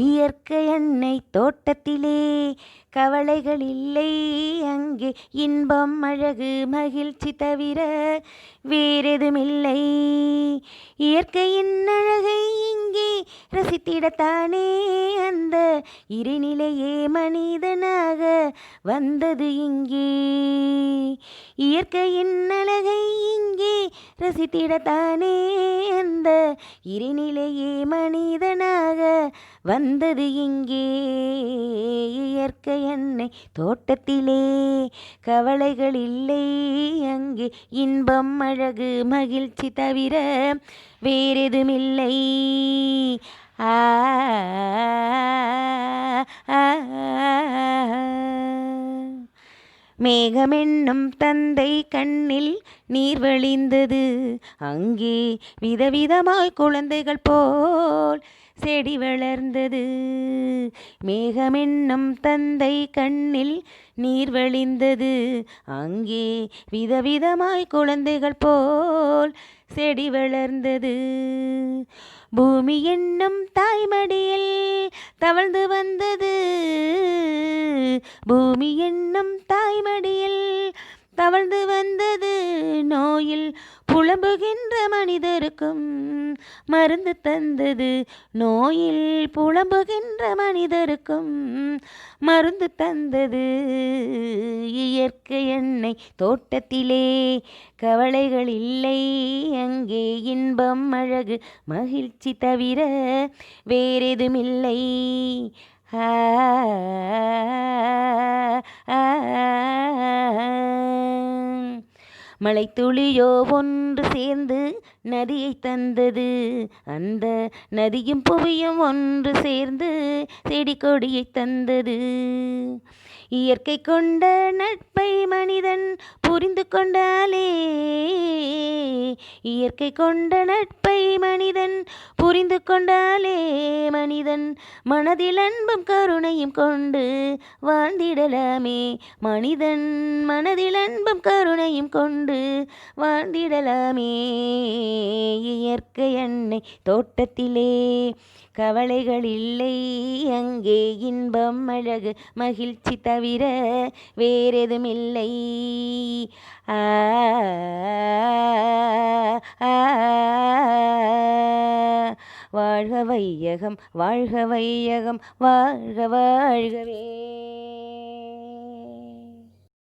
இயற்கை அன்னை தோட்டத்திலே கவலைகள் இல்லை அங்கே இன்பம் அழகு மகிழ்ச்சி தவிர வேறெதுமில்லை. இயற்கையின் அழகை இங்கே ரசித்திடத்தானே அந்த இறைநிலையே மனிதனாக வந்தது இங்கே. இயற்கையின் அழகை இங்கே ரசித்திடத்தானே அந்த இறைநிலையே மனிதனாக வந்தது இங்கே. இயற்கை அன்னை தோட்டத்திலே கவலைகள் இல்லை அங்கே இன்பம் அழகு மகிழ்ச்சி தவிர வேறெதுமில்லை. ஆ மேகமென்னும் தந்தை கண்ணில் நீர் வழிந்தது அங்கே விதவிதமாய் குழந்தைகள் போல் செடி வளர்ந்தது. மேகமென்னும் தந்தை கண்ணில் நீர் வழிந்தது அங்கே விதவிதமாய் குழந்தைகள் போல் செடி வளர்ந்தது. பூமி என்னும் தாய்மடியில் தவழ்ந்து வந்தது. பூமி என்னும் தாய்மடியில் தவழ்ந்து வந்தது. நோயில் புலம்புகின்ற மனிதருக்கும் மருந்து தந்தது. நோயில் புலம்புகின்ற மனிதருக்கும் மருந்து தந்தது. இயற்கை அன்னை தோட்டத்திலே கவலைகள் இல்லை அங்கே இன்பம் அழகு மகிழ்ச்சி தவிர வேறெதுமில்லை. மழைத்துளியோ ஒன்று சேர்ந்து நதியை தந்தது. அந்த நதியும் புவியும் ஒன்று சேர்ந்து செடி கொடியை தந்தது. இயற்கை கொண்ட நட்பை மனிதன் புரிந்து கொண்டாலே, இயற்கை கொண்ட நட்பை மனிதன் புரிந்து கொண்டாலே மனிதன் மனதில் அன்பும் கருணையும் கொண்டு வாழ்ந்திடலாமே. மனிதன் மனதில் அன்பும் கருணையும் கொண்டு வாழ்ந்திடலாமே. இயற்கை அன்னை தோட்டத்திலே கவலைகள் இல்லை அங்கே இன்பம் அழகு மகிழ்ச்சி தவிர வேறெதுமில்லை. ஆ வாழ்க வையகம் வாழ்க வையகம் வாழ்க வாழ்கவே.